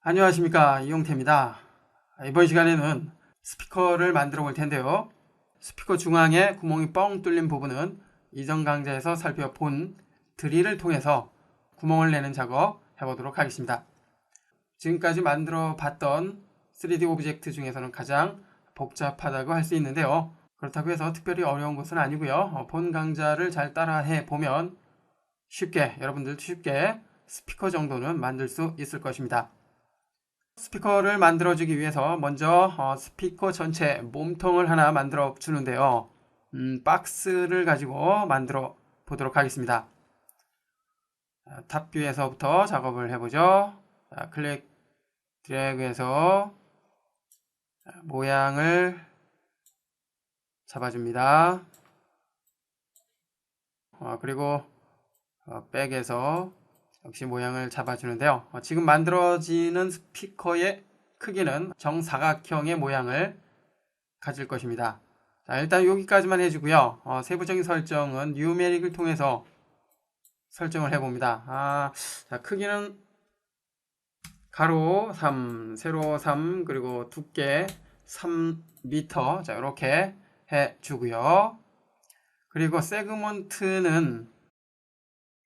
안녕하십니까, 이용태입니다. 이번 시간에는 스피커를 만들어 볼 텐데요. 스피커 중앙에 구멍이 뻥 뚫린 부분은 이전 강좌에서 살펴본 드릴을 통해서 구멍을 내는 작업 해보도록 하겠습니다. 지금까지 만들어 봤던 3D 오브젝트 중에서는 가장 복잡하다고 할 수 있는데요. 그렇다고 해서 특별히 어려운 것은 아니고요. 본 강좌를 잘 따라해 보면 여러분들 쉽게 스피커 정도는 만들 수 있을 것입니다. 스피커를 만들어주기 위해서 먼저 스피커 전체 몸통을 하나 만들어 주는데요. 박스를 가지고 만들어 보도록 하겠습니다. 탑뷰에서부터 작업을 해보죠. 클릭 드래그해서 모양을 잡아줍니다. 그리고 백에서 역시 모양을 잡아주는데요. 지금 만들어지는 스피커의 크기는 정사각형의 모양을 가질 것입니다. 자, 일단 여기까지만 해주고요. 세부적인 설정은 뉴메릭을 통해서 설정을 해봅니다. 자, 크기는 가로 3, 세로 3, 그리고 두께 3m. 자, 이렇게 해주고요. 그리고 세그먼트는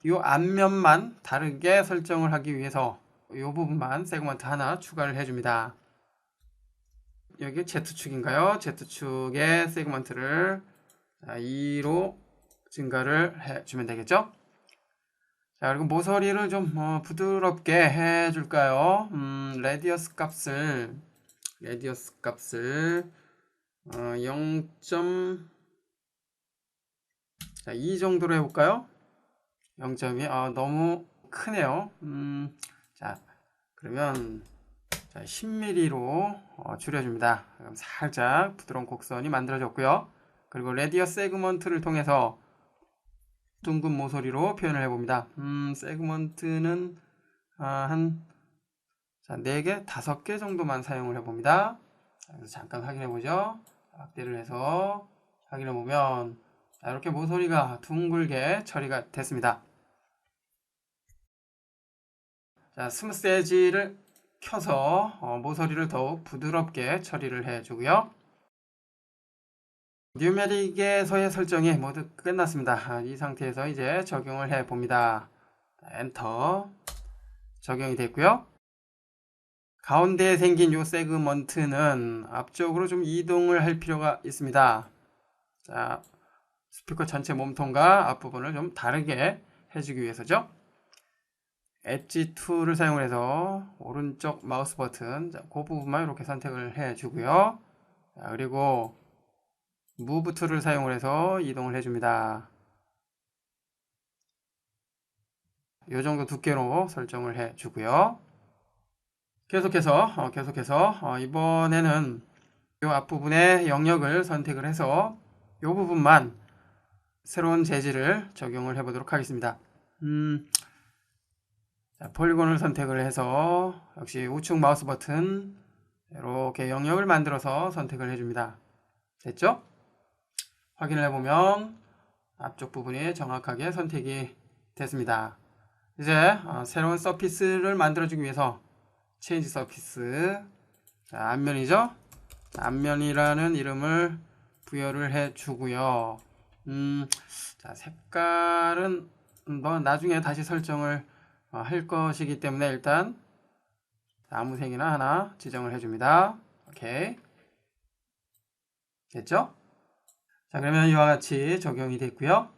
이 앞면만 다르게 설정을 하기 위해서 이 부분만 세그먼트 하나 추가를 해줍니다. 여기 Z축인가요? Z축의 세그먼트를 2로 증가를 해주면 되겠죠? 자, 그리고 모서리를 좀 부드럽게 해줄까요? 레디어스 값을 0.2 정도로 해볼까요? 0.2 너무 크네요. 자, 그러면 10mm로 줄여줍니다. 그럼 살짝 부드러운 곡선이 만들어졌고요. 그리고 레디어스 세그먼트를 통해서 둥근 모서리로 표현을 해봅니다. 세그먼트는 한 4개, 5개 정도만 사용을 해봅니다. 그래서 잠깐 확인해보죠. 확대를 해서 확인해보면 이렇게 모서리가 둥글게 처리가 됐습니다. 자, 스무스 엣지를 켜서 모서리를 더욱 부드럽게 처리를 해주고요. 뉴메릭에서의 설정이 모두 끝났습니다. 이 상태에서 이제 적용을 해봅니다. 엔터. 적용이 됐고요. 가운데에 생긴 이 세그먼트는 앞쪽으로 좀 이동을 할 필요가 있습니다. 자, 스피커 전체 몸통과 앞부분을 좀 다르게 해주기 위해서죠. 엣지 툴을 사용해서 오른쪽 마우스 버튼, 그 부분만 이렇게 선택을 해주고요. 그리고 무브 툴을 사용해서 이동을 해줍니다. 이 정도 두께로 설정을 해주고요. 계속해서 이번에는 이 앞부분의 영역을 선택을 해서 이 부분만 새로운 재질을 적용을 해보도록 하겠습니다. 자, 폴리곤을 선택을 해서 역시 우측 마우스 버튼 이렇게 영역을 만들어서 선택을 해줍니다. 됐죠? 확인을 해보면 앞쪽 부분이 정확하게 선택이 됐습니다. 이제 새로운 서피스를 만들어주기 위해서 체인지 서피스, 자, 앞면이죠? 앞면이라는 이름을 부여를 해주고요. 자, 색깔은 나중에 다시 설정을 할 것이기 때문에 일단 아무 색이나 하나 지정을 해줍니다. 오케이. 됐죠? 자, 그러면 이와 같이 적용이 됐고요.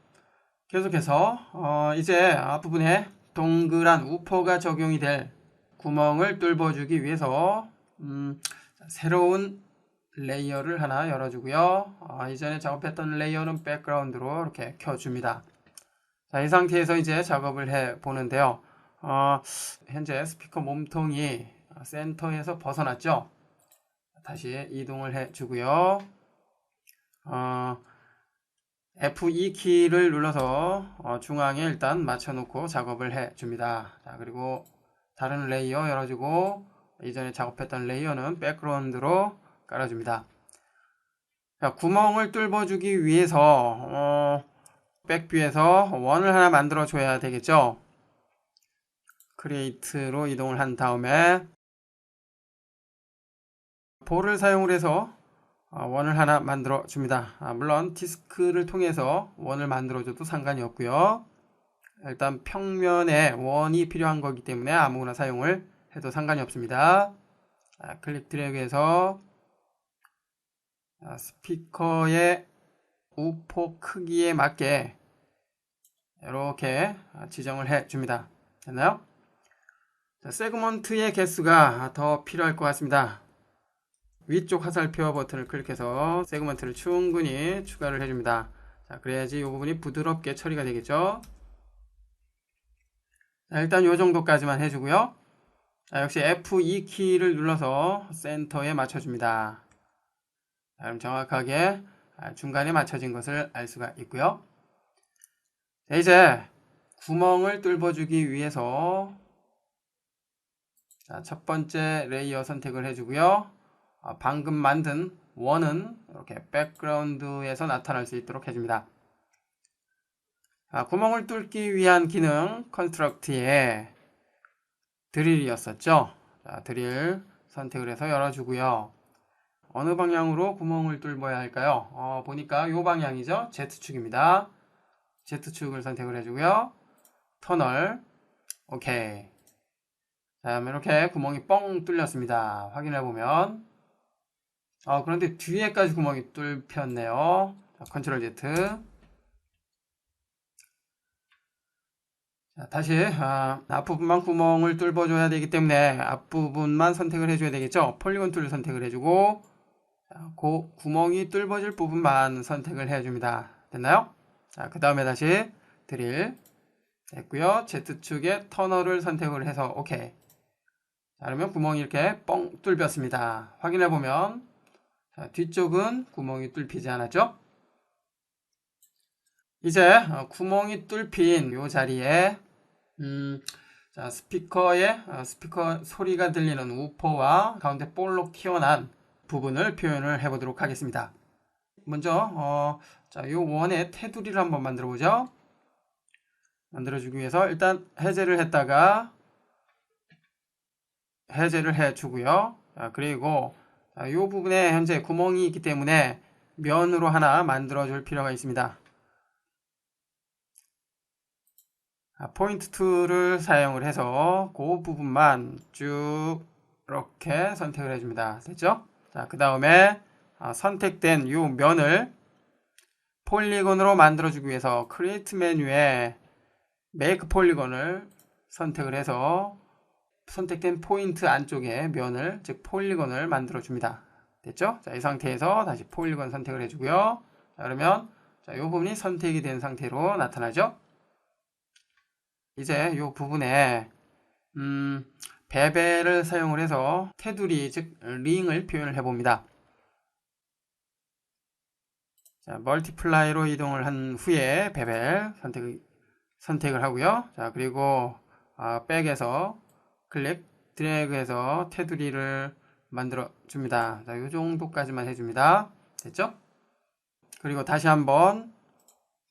계속해서 이제 앞부분에 동그란 우퍼가 적용이 될 구멍을 뚫어주기 위해서 새로운 레이어를 하나 열어주고요. 이전에 작업했던 레이어는 백그라운드로 이렇게 켜줍니다. 자, 이 상태에서 이제 작업을 해 보는데요. 현재 스피커 몸통이 센터에서 벗어났죠. 다시 이동을 해 주고요. F2 키를 눌러서 중앙에 일단 맞춰 놓고 작업을 해 줍니다. 자, 그리고 다른 레이어 열어주고 이전에 작업했던 레이어는 백그라운드로 깔아줍니다. 자, 구멍을 뚫어주기 위해서 백뷰에서 원을 하나 만들어 줘야 되겠죠. 크리에이트로 이동을 한 다음에 볼을 사용을 해서 원을 하나 만들어 줍니다. 물론 디스크를 통해서 원을 만들어 줘도 상관이 없고요. 일단 평면에 원이 필요한 거기 때문에 아무거나 사용을 해도 상관이 없습니다. 클릭 드래그해서 스피커의 우포 크기에 맞게 이렇게 지정을 해 줍니다. 됐나요? 세그먼트의 개수가 더 필요할 것 같습니다. 위쪽 화살표 버튼을 클릭해서 세그먼트를 충분히 추가를 해줍니다. 자, 그래야지 이 부분이 부드럽게 처리가 되겠죠. 자, 일단 이 정도까지만 해주고요. 자, 역시 F2 키를 눌러서 센터에 맞춰줍니다. 자, 그럼 정확하게 중간에 맞춰진 것을 알 수가 있고요. 자, 이제 구멍을 뚫어주기 위해서 자, 첫 번째 레이어 선택을 해주고요. 방금 만든 원은 이렇게 백그라운드에서 나타날 수 있도록 해줍니다. 구멍을 뚫기 위한 기능 컨스트럭트에 드릴이었었죠. 자, 드릴 선택을 해서 열어주고요. 어느 방향으로 구멍을 뚫어야 할까요? 보니까 이 방향이죠. Z축입니다. Z축을 선택을 해주고요. 터널 오케이. 자, 이렇게 구멍이 뻥 뚫렸습니다. 확인해보면 그런데 뒤에까지 구멍이 뚫혔네요. 자, 컨트롤 Z. 자, 다시 앞부분만 구멍을 뚫어줘야 되기 때문에 앞부분만 선택을 해줘야 되겠죠. 폴리곤 툴을 선택을 해주고 그 구멍이 뚫어질 부분만 선택을 해줍니다. 됐나요? 자, 그 다음에 다시 드릴 됐고요. Z축에 터널을 선택을 해서 오케이. 자, 그러면 구멍이 이렇게 뻥 뚫렸습니다. 확인해보면 뒤쪽은 구멍이 뚫히지 않았죠? 이제 구멍이 뚫힌 이 자리에 자, 스피커 소리가 들리는 우퍼와 가운데 볼록 튀어난 부분을 표현을 해보도록 하겠습니다. 먼저 자, 이 원의 테두리를 한번 만들어 보죠. 만들어주기 위해서 일단 해제를 했다가 해제를 해주고요. 자, 그리고 이 부분에 현재 구멍이 있기 때문에 면으로 하나 만들어 줄 필요가 있습니다. 포인트 툴을 사용을 해서 그 부분만 쭉 이렇게 선택을 해줍니다. 됐죠? 자, 그 다음에 선택된 이 면을 폴리곤으로 만들어주기 위해서 크리에이트 메뉴에 메이크 폴리곤을 선택을 해서 선택된 포인트 안쪽에 면을, 즉 폴리곤을 만들어 줍니다. 됐죠? 자, 이 상태에서 다시 폴리곤 선택을 해주고요. 자, 그러면 이 부분이 선택이 된 상태로 나타나죠? 이제 이 부분에 베벨을 사용을 해서 테두리, 즉 링을 표현을 해봅니다. 자, 멀티플라이로 이동을 한 후에 베벨 선택을 하고요. 자, 그리고 백에서 클릭, 드래그해서 테두리를 만들어 줍니다. 자, 이 정도까지만 해줍니다. 됐죠? 그리고 다시 한번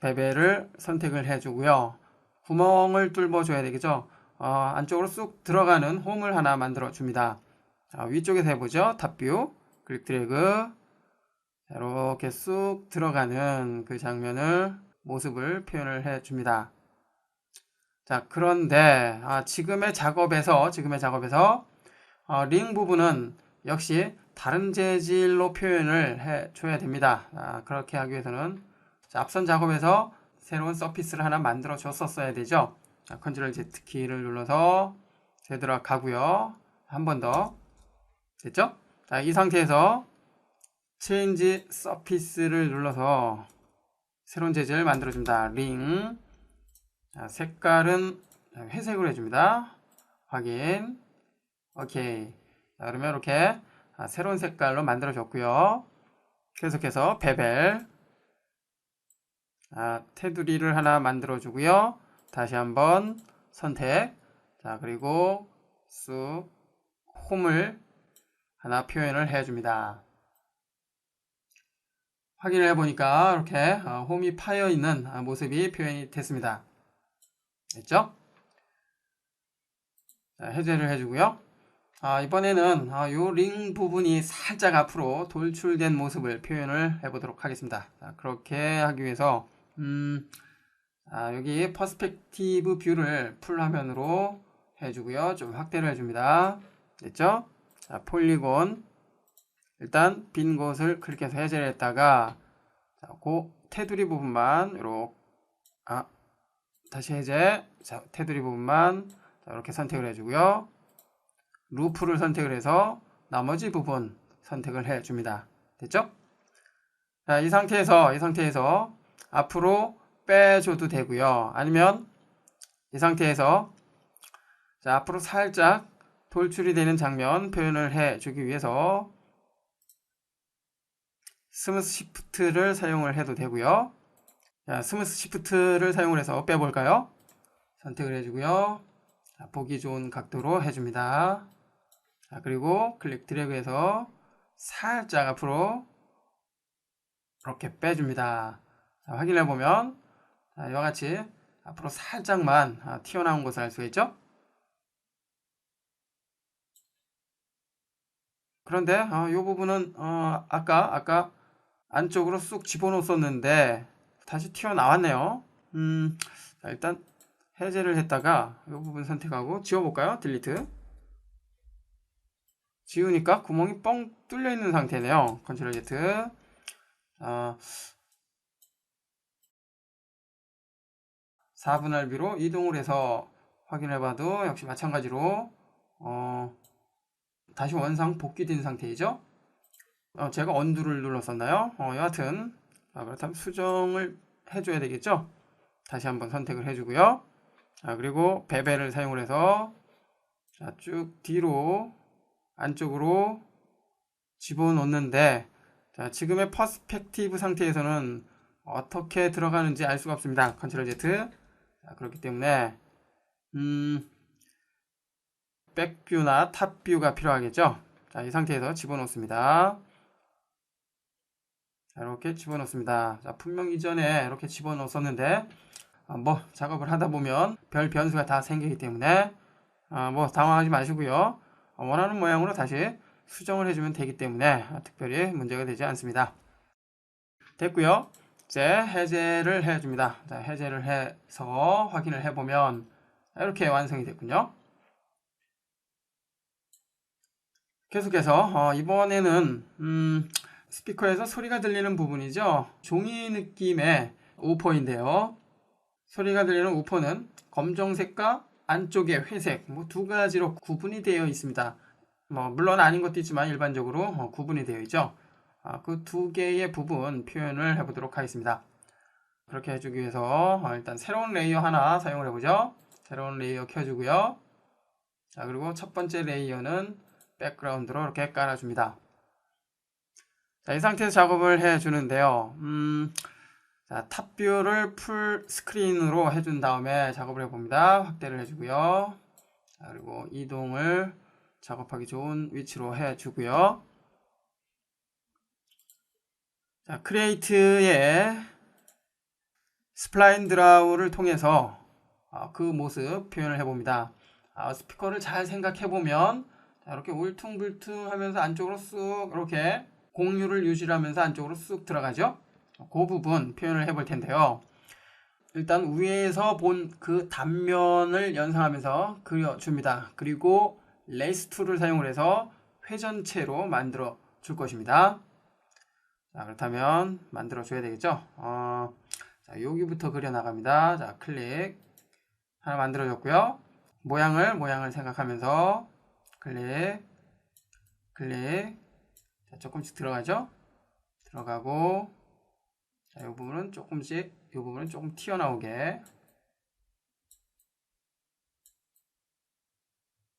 베벨을 선택을 해주고요. 구멍을 뚫어줘야 되겠죠? 안쪽으로 쑥 들어가는 홈을 하나 만들어 줍니다. 자, 위쪽에서 해보죠. 탑뷰, 클릭 드래그. 이렇게 쑥 들어가는 그 장면을, 모습을 표현을 해 줍니다. 자, 그런데 지금의 작업에서 링 부분은 역시 다른 재질로 표현을 해 줘야 됩니다. 그렇게 하기 위해서는 앞선 작업에서 새로운 서피스를 하나 만들어 줬었어야 되죠. 자, 컨트롤 Z 키를 눌러서 되돌아가고요. 한 번 더. 됐죠? 자, 이 상태에서 체인지 서피스를 눌러서 새로운 재질을 만들어 줍니다. 링. 자, 색깔은 회색으로 해줍니다. 확인. 오케이. 자, 그러면 이렇게 새로운 색깔로 만들어 줬고요. 계속해서 베벨. 테두리를 하나 만들어 주고요. 다시 한번 선택. 자, 그리고 쑥 홈을 하나 표현을 해줍니다. 확인을 해보니까 이렇게 홈이 파여 있는 모습이 표현이 됐습니다. 됐죠? 자, 해제를 해주고요. 이번에는 요 링 부분이 살짝 앞으로 돌출된 모습을 표현을 해보도록 하겠습니다. 그렇게 하기 위해서 여기 퍼스펙티브 뷰를 풀 화면으로 해주고요. 좀 확대를 해줍니다. 됐죠? 자, 폴리곤 일단 빈 곳을 클릭해서 해제를 했다가 그 테두리 부분만 다시 해제. 자, 테두리 부분만 이렇게 선택을 해주고요. 루프를 선택을 해서 나머지 부분 선택을 해줍니다. 됐죠? 자, 이 상태에서 앞으로 빼줘도 되고요. 아니면 이 상태에서 자, 앞으로 살짝 돌출이 되는 장면 표현을 해주기 위해서 스무스 시프트를 사용을 해도 되고요. 자, 스무스 시프트를 사용을 해서 빼볼까요? 선택을 해주고요. 자, 보기 좋은 각도로 해줍니다. 자, 그리고 클릭 드래그해서 살짝 앞으로 이렇게 빼줍니다. 자, 확인해보면 이와 같이 앞으로 살짝만 튀어나온 것을 알 수가 있죠. 그런데 이 부분은 아까 안쪽으로 쑥 집어넣었었는데 다시 튀어나왔네요. 자, 일단 해제를 했다가 이 부분 선택하고 지워볼까요? 딜리트. 지우니까 구멍이 뻥 뚫려 있는 상태네요. 컨트롤 Z. 4분할비로 이동을 해서 확인해봐도 역시 마찬가지로 다시 원상 복귀된 상태이죠. 제가 언두를 눌렀었나요? 여하튼 그렇다면 수정을 해줘야 되겠죠. 다시 한번 선택을 해주고요. 자, 그리고 베벨을 사용을 해서 자, 쭉 뒤로 안쪽으로 집어넣는데 자, 지금의 퍼스펙티브 상태에서는 어떻게 들어가는지 알 수가 없습니다. 컨트롤 Z. 자, 그렇기 때문에 백뷰나 탑뷰가 필요하겠죠. 자, 이 상태에서 집어넣습니다. 자, 이렇게 집어넣습니다. 자, 분명 이전에 이렇게 집어넣었는데 작업을 하다 보면 별 변수가 다 생기기 때문에 당황하지 마시고요. 원하는 모양으로 다시 수정을 해주면 되기 때문에 특별히 문제가 되지 않습니다. 됐고요. 이제 해제를 해줍니다. 자, 해제를 해서 확인을 해보면 이렇게 완성이 됐군요. 계속해서 이번에는 스피커에서 소리가 들리는 부분이죠. 종이 느낌의 우퍼인데요. 소리가 들리는 우퍼는 검정색과 안쪽에 회색 두 가지로 구분이 되어 있습니다. 물론 아닌 것도 있지만 일반적으로 구분이 되어 있죠. 그 두 개의 부분 표현을 해보도록 하겠습니다. 그렇게 해주기 위해서 일단 새로운 레이어 하나 사용을 해보죠. 새로운 레이어 켜주고요. 자, 그리고 첫 번째 레이어는 백그라운드로 이렇게 깔아줍니다. 자, 이 상태에서 작업을 해주는데요. 자, 탑뷰를 풀 스크린으로 해준 다음에 작업을 해봅니다. 확대를 해주고요. 자, 그리고 이동을 작업하기 좋은 위치로 해주고요. 자, 크리에이트의 스플라인 드라우를 통해서 그 모습 표현을 해봅니다. 스피커를 잘 생각해보면 이렇게 울퉁불퉁 하면서 안쪽으로 쑥 이렇게 공유를 유지하면서 안쪽으로 쑥 들어가죠. 그 부분 표현을 해볼 텐데요. 일단 위에서 본 그 단면을 연상하면서 그려줍니다. 그리고 레이스 툴을 사용을 해서 회전체로 만들어 줄 것입니다. 자, 그렇다면 만들어 줘야 되겠죠. 자, 여기부터 그려 나갑니다. 자, 클릭 하나 만들어 줬고요. 모양을 생각하면서 클릭 자, 조금씩 들어가죠. 들어가고 자, 이 부분은 조금 튀어나오게.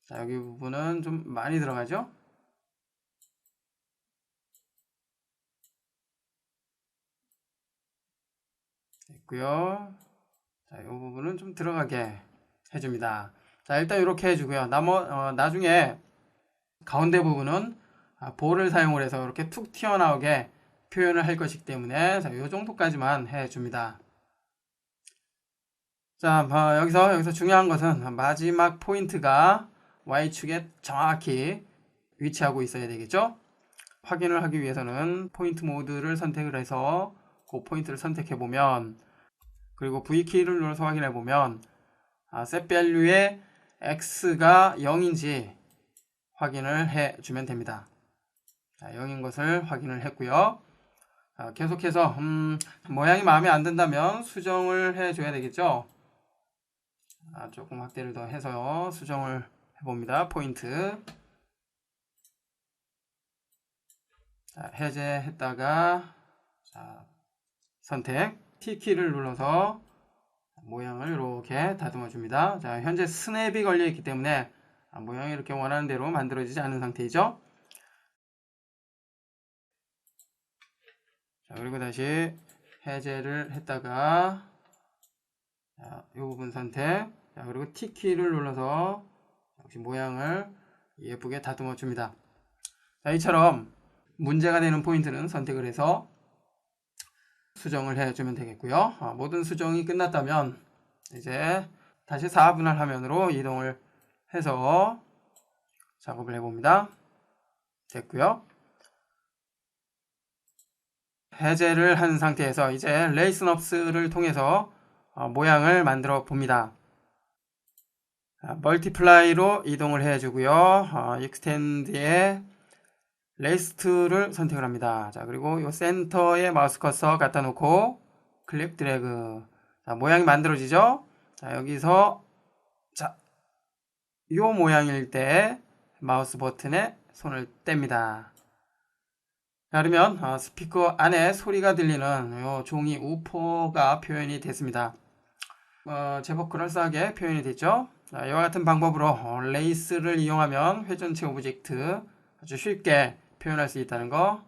자, 여기 부분은 좀 많이 들어가죠. 됐고요. 자, 이 부분은 좀 들어가게 해줍니다. 자, 일단 이렇게 해주고요. 나중에 가운데 부분은 볼을 사용을 해서 이렇게 툭 튀어나오게 표현을 할 것이기 때문에 자, 이 정도까지만 해줍니다. 자, 여기서 중요한 것은 마지막 포인트가 Y축에 정확히 위치하고 있어야 되겠죠. 확인을 하기 위해서는 포인트 모드를 선택을 해서 그 포인트를 선택해 보면, 그리고 V키를 눌러서 확인해 보면 set value의 X가 0인지 확인을 해 주면 됩니다. 0인 것을 확인을 했고요. 계속해서 모양이 마음에 안 든다면 수정을 해 줘야 되겠죠. 조금 확대를 더 해서 수정을 해봅니다. 포인트 해제했다가 선택 T키를 눌러서 모양을 이렇게 다듬어 줍니다. 자, 현재 스냅이 걸려 있기 때문에 모양이 이렇게 원하는 대로 만들어지지 않은 상태이죠. 자, 그리고 다시 해제를 했다가 이 부분 선택, 그리고 T키를 눌러서 역시 모양을 예쁘게 다듬어 줍니다. 자, 이처럼 문제가 되는 포인트는 선택을 해서 수정을 해주면 되겠고요. 모든 수정이 끝났다면 이제 다시 4분할 화면으로 이동을 해서 작업을 해봅니다. 됐고요. 해제를 한 상태에서 이제 레이스업스를 통해서 모양을 만들어 봅니다. 멀티플라이로 이동을 해주고요. 익스텐드에 레이스트를 선택을 합니다. 자, 그리고 이 센터에 마우스 커서 갖다 놓고 클릭 드래그. 자, 모양이 만들어지죠? 자, 여기서 이 모양일 때 마우스 버튼에 손을 뗍니다. 자, 그러면 스피커 안에 소리가 들리는 이 종이 우퍼가 표현이 됐습니다. 제법 그럴싸하게 표현이 됐죠? 자, 이와 같은 방법으로 레이스를 이용하면 회전체 오브젝트 아주 쉽게 표현할 수 있다는 거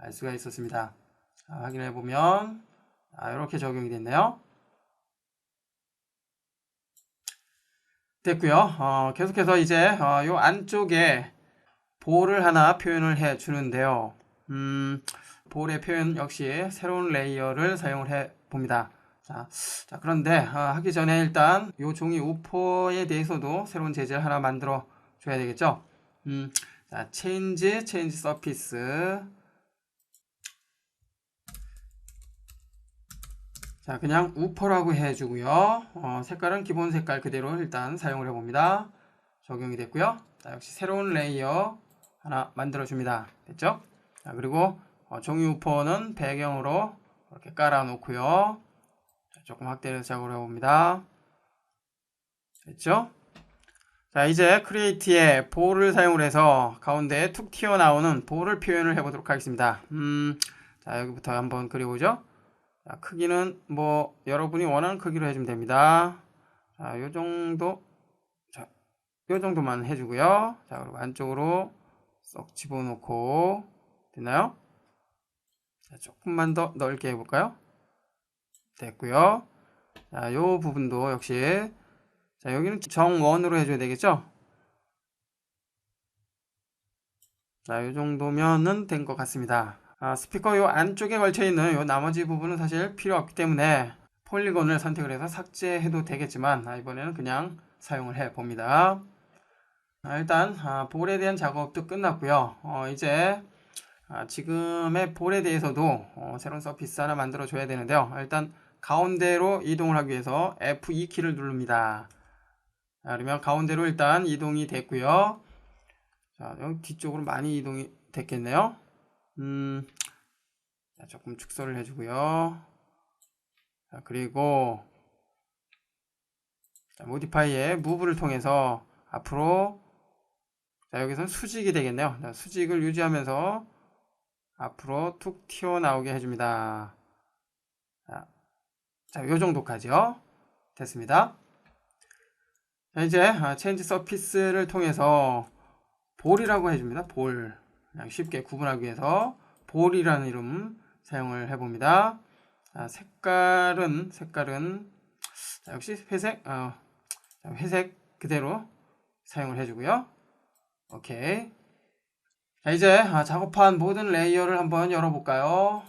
알 수가 있었습니다. 자, 확인해 보면 이렇게 적용이 됐네요. 됐고요. 계속해서 이제 이 안쪽에 볼을 하나 표현을 해 주는데요. 볼의 표현 역시 새로운 레이어를 사용을 해 봅니다. 자, 그런데 하기 전에 일단 이 종이 우퍼에 대해서도 새로운 재질 하나 만들어 줘야 되겠죠. 자, change surface. 자, 그냥 우퍼라고 해주고요. 색깔은 기본 색깔 그대로 일단 사용을 해봅니다. 적용이 됐고요. 자, 역시 새로운 레이어 하나 만들어 줍니다. 됐죠? 자, 그리고 종이 우퍼는 배경으로 이렇게 깔아 놓고요. 조금 확대해서 작업을 해봅니다. 됐죠? 자, 이제 크리에이트에 볼을 사용을 해서 가운데에 툭 튀어나오는 볼을 표현을 해보도록 하겠습니다. 자, 여기부터 한번 그려보죠. 자, 크기는 뭐 여러분이 원하는 크기로 해주면 됩니다. 자, 요 정도, 자, 요 정도만 해주고요. 자, 그리고 안쪽으로 쏙 집어넣고 됐나요? 자, 조금만 더 넓게 해볼까요? 됐고요. 자, 요 부분도 역시 자, 여기는 정원으로 해줘야 되겠죠? 자, 요 정도면은 된 것 같습니다. 스피커 요 안쪽에 걸쳐있는 요 나머지 부분은 사실 필요 없기 때문에 폴리곤을 선택을 해서 삭제해도 되겠지만 이번에는 그냥 사용을 해 봅니다. 일단 볼에 대한 작업도 끝났고요. 이제 지금의 볼에 대해서도 새로운 서피스 하나 만들어 줘야 되는데요. 일단 가운데로 이동을 하기 위해서 F2키를 누릅니다. 자, 그러면 가운데로 일단 이동이 됐고요. 자, 여기 뒤쪽으로 많이 이동이 됐겠네요. 자, 조금 축소를 해주고요. 자, 그리고 자, 모디파이의 무브를 통해서 앞으로 자, 여기서는 수직이 되겠네요. 자, 수직을 유지하면서 앞으로 툭 튀어나오게 해줍니다. 자, 요 정도까지요. 됐습니다. 자, 이제 체인지 서피스를 통해서 볼이라고 해줍니다. 볼. 그냥 쉽게 구분하기 위해서 볼이라는 이름 사용을 해봅니다. 자, 색깔은 자, 역시 회색, 회색 그대로 사용을 해주고요. 오케이. 자, 이제 작업한 모든 레이어를 한번 열어볼까요?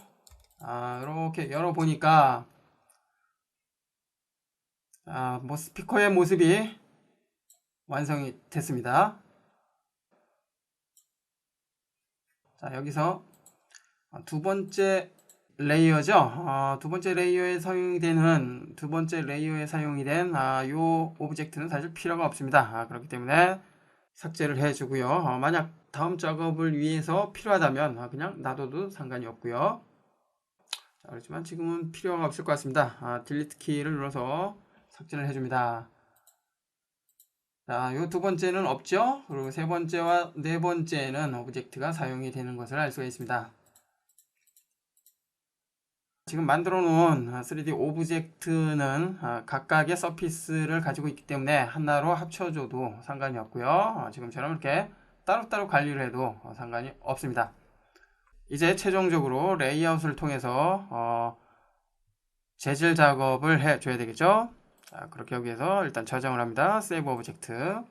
이렇게 열어보니까 뭐 스피커의 모습이 완성이 됐습니다. 자, 여기서 두 번째 레이어죠. 두 번째 레이어에 사용이 된 요 오브젝트는 사실 필요가 없습니다. 그렇기 때문에 삭제를 해주고요. 만약 다음 작업을 위해서 필요하다면 그냥 놔둬도 상관이 없고요. 자, 그렇지만 지금은 필요가 없을 것 같습니다. 딜리트 키를 눌러서 삭제를 해줍니다. 자, 요 두 번째는 없죠. 그리고 세 번째와 네 번째는 오브젝트가 사용이 되는 것을 알 수가 있습니다. 지금 만들어 놓은 3D 오브젝트는 각각의 서피스를 가지고 있기 때문에 하나로 합쳐줘도 상관이 없고요. 지금처럼 이렇게 따로따로 관리를 해도 상관이 없습니다. 이제 최종적으로 레이아웃을 통해서 재질 작업을 해줘야 되겠죠. 자, 그렇게 여기에서 일단 저장을 합니다. 세이브 오브젝트.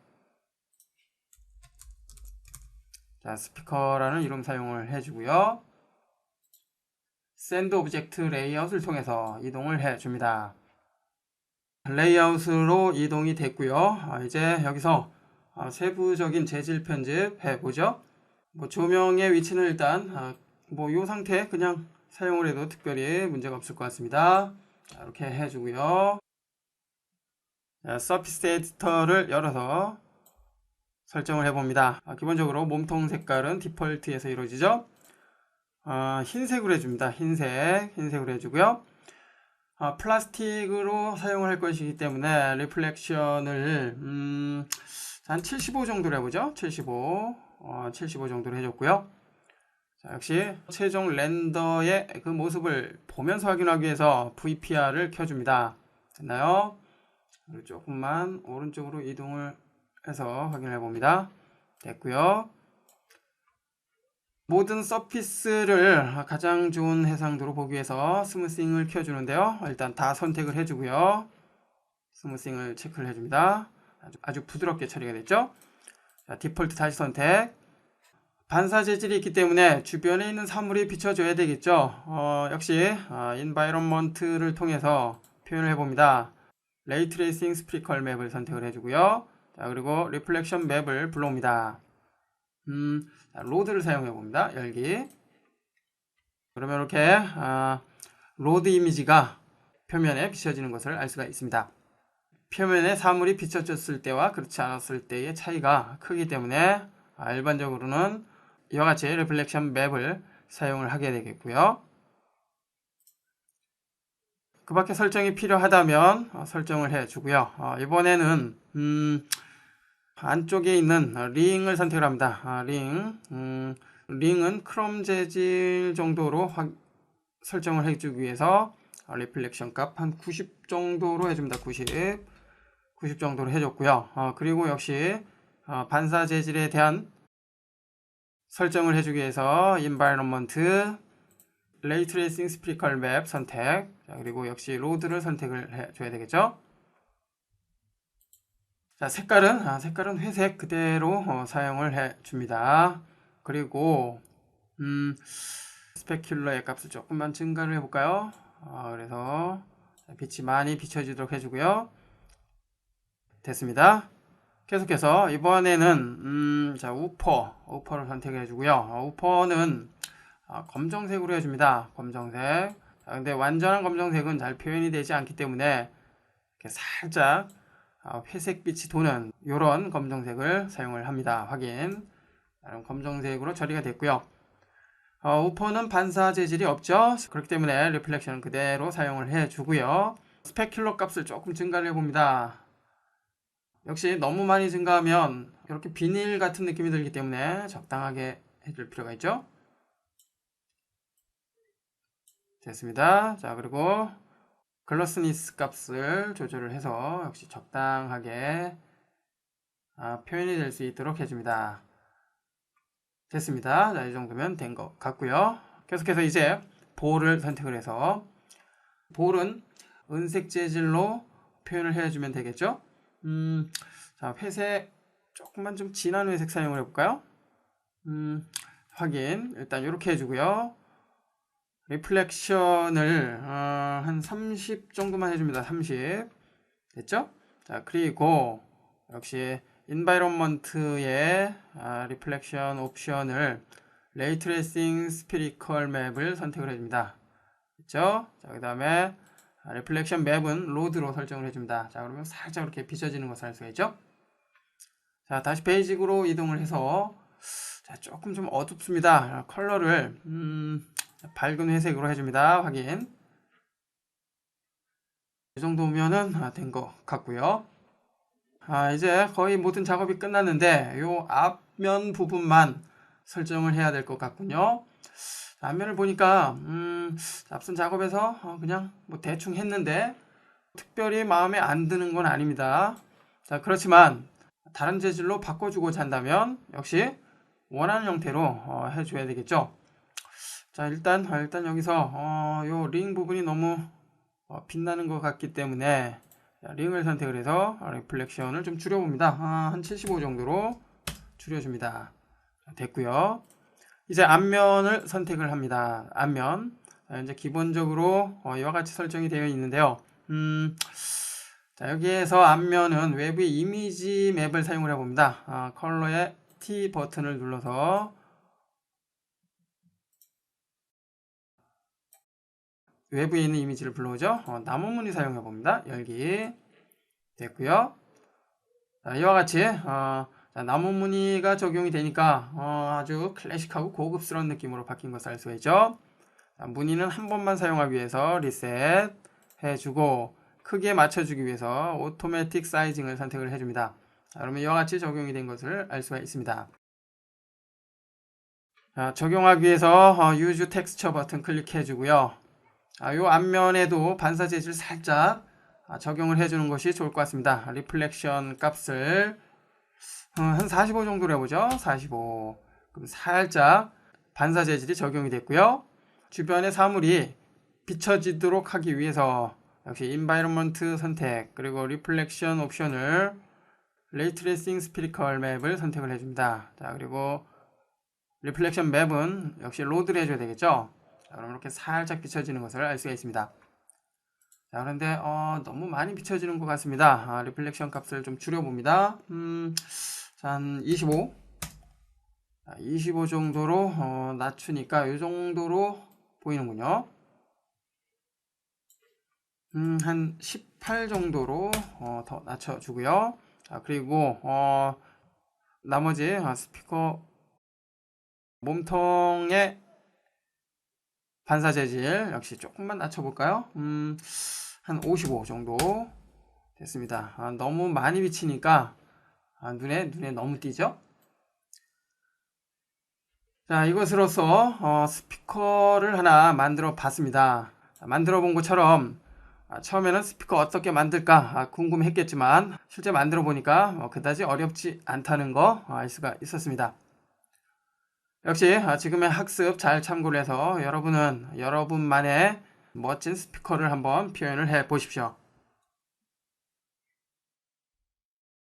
자, 스피커라는 이름 사용을 해주고요. 샌드 오브젝트 레이아웃을 통해서 이동을 해줍니다. 레이아웃으로 이동이 됐고요. 이제 여기서 세부적인 재질 편집 해보죠. 조명의 위치는 일단 이 상태 그냥 사용을 해도 특별히 문제가 없을 것 같습니다. 자, 이렇게 해주고요. 자, 서피스 에디터를 열어서 설정을 해봅니다. 기본적으로 몸통 색깔은 디폴트에서 이루어지죠. 흰색으로 해줍니다. 흰색으로 해주고요. 플라스틱으로 사용을 할 것이기 때문에 리플렉션을 한 75 정도로 해보죠. 75 정도로 해줬고요. 자, 역시 최종 렌더의 그 모습을 보면서 확인하기 위해서 VPR을 켜줍니다. 됐나요? 조금만 오른쪽으로 이동을 해서 확인해 봅니다. 됐고요. 모든 서피스를 가장 좋은 해상도로 보기 위해서 스무싱을 켜주는데요. 일단 다 선택을 해주고요. 스무싱을 체크를 해줍니다. 아주 부드럽게 처리가 됐죠. 자, 디폴트 다시 선택. 반사 재질이 있기 때문에 주변에 있는 사물이 비춰줘야 되겠죠. 역시 인바이런먼트를 통해서 표현을 해봅니다. 레이 트레이싱 스피컬 맵을 선택을 해주고요. 자, 그리고 리플렉션 맵을 불러옵니다. 로드를 사용해 봅니다. 열기. 그러면 이렇게 로드 이미지가 표면에 비춰지는 것을 알 수가 있습니다. 표면에 사물이 비춰졌을 때와 그렇지 않았을 때의 차이가 크기 때문에 일반적으로는 이와 같이 리플렉션 맵을 사용을 하게 되겠고요. 그 밖에 설정이 필요하다면 설정을 해주고요. 이번에는 안쪽에 있는 링을 선택을 합니다. 링은 크롬 재질 정도로 설정을 해주기 위해서 리플렉션 값 한 90 정도로 해줍니다. 90 정도로 해줬고요. 그리고 역시 반사 재질에 대한 설정을 해주기 위해서 Environment, Ray Tracing Spherical Map 선택, 자, 그리고 역시 로드를 선택을 해줘야 되겠죠. 자, 색깔은 회색 그대로 사용을 해줍니다. 그리고 스페큘러의 값을 조금만 증가를 해볼까요? 그래서 빛이 많이 비춰지도록 해주고요. 됐습니다. 계속해서 이번에는 자, 우퍼를 선택해 주고요. 우퍼는 검정색으로 해줍니다. 검정색. 근데 완전한 검정색은 잘 표현이 되지 않기 때문에 이렇게 살짝 회색빛이 도는 이런 검정색을 사용을 합니다. 확인. 검정색으로 처리가 됐고요. 우퍼는 반사 재질이 없죠. 그렇기 때문에 리플렉션은 그대로 사용을 해주고요. 스페큘러 값을 조금 증가를 해봅니다. 역시 너무 많이 증가하면 이렇게 비닐 같은 느낌이 들기 때문에 적당하게 해줄 필요가 있죠. 됐습니다. 자, 그리고 글러스니스 값을 조절을 해서 역시 적당하게 표현이 될 수 있도록 해줍니다. 됐습니다. 자, 이 정도면 된 것 같고요. 계속해서 이제 볼을 선택을 해서 볼은 은색 재질로 표현을 해주면 되겠죠. 자, 회색 조금만 좀 진한 회색 사용을 해볼까요? 확인. 일단 이렇게 해주고요. 리플렉션을 한 30 정도만 해줍니다. 30 됐죠? 자, 그리고 역시 인바이런먼트의 리플렉션 옵션을 레이 트레이싱 스피리컬 맵을 선택을 해줍니다. 그렇죠? 자, 그 다음에 리플렉션 맵은 로드로 설정을 해줍니다. 자, 그러면 살짝 이렇게 비춰지는 것을 알 수가 있죠? 자, 다시 베이직으로 이동을 해서 자, 조금 좀 어둡습니다. 컬러를 밝은 회색으로 해줍니다. 확인. 이 정도면은 된 것 같고요. 이제 거의 모든 작업이 끝났는데 요 앞면 부분만 설정을 해야 될 것 같군요. 앞면을 보니까 앞선 작업에서 그냥 뭐 대충 했는데 특별히 마음에 안 드는 건 아닙니다. 자, 그렇지만 다른 재질로 바꿔주고자 한다면 역시 원하는 형태로 해줘야 되겠죠. 자, 일단 여기서 요 링 부분이 너무 빛나는 것 같기 때문에 링을 선택을 해서 리플렉션을 좀 줄여봅니다. 한 75 정도로 줄여줍니다. 됐고요. 이제 앞면을 선택을 합니다. 앞면. 이제 기본적으로 이와 같이 설정이 되어 있는데요. 자, 여기에서 앞면은 외부의 이미지 맵을 사용을 해봅니다. 컬러의 T 버튼을 눌러서 외부에 있는 이미지를 불러오죠. 나무무늬 사용해 봅니다. 열기. 됐고요. 자, 이와 같이 자, 나무무늬가 적용이 되니까 아주 클래식하고 고급스러운 느낌으로 바뀐 것을 알 수가 있죠. 자, 무늬는 한 번만 사용하기 위해서 리셋 해주고 크기에 맞춰주기 위해서 오토매틱 사이징을 선택을 해줍니다. 자, 그러면 이와 같이 적용이 된 것을 알 수가 있습니다. 자, 적용하기 위해서 Use Texture 버튼 클릭해 주고요. 요 앞면에도 반사 재질 살짝 적용을 해주는 것이 좋을 것 같습니다. 리플렉션 값을 한 45 정도로 해보죠. 45. 그럼 살짝 반사 재질이 적용이 됐고요. 주변의 사물이 비춰지도록 하기 위해서 역시 인바이런먼트 선택 그리고 리플렉션 옵션을 레이 트레이싱 스피리컬 맵을 선택을 해줍니다. 자, 그리고 리플렉션 맵은 역시 로드를 해줘야 되겠죠. 자, 그럼 이렇게 살짝 비춰지는 것을 알 수가 있습니다. 자, 그런데 너무 많이 비춰지는 것 같습니다. 리플렉션 값을 좀 줄여봅니다. 자, 한 25. 25 정도로 낮추니까 이 정도로 보이는군요. 한 18 정도로 더 낮춰주고요. 자, 그리고 나머지 스피커 몸통의 반사 재질 역시 조금만 낮춰볼까요? 한 55 정도 됐습니다. 너무 많이 비치니까 눈에 너무 띄죠? 자, 이것으로서 스피커를 하나 만들어 봤습니다. 만들어 본 것처럼 처음에는 스피커 어떻게 만들까 궁금했겠지만 실제 만들어 보니까 그다지 어렵지 않다는 거 알 수가 있었습니다. 역시 지금의 학습 잘 참고를 해서 여러분은 여러분만의 멋진 스피커를 한번 표현을 해 보십시오.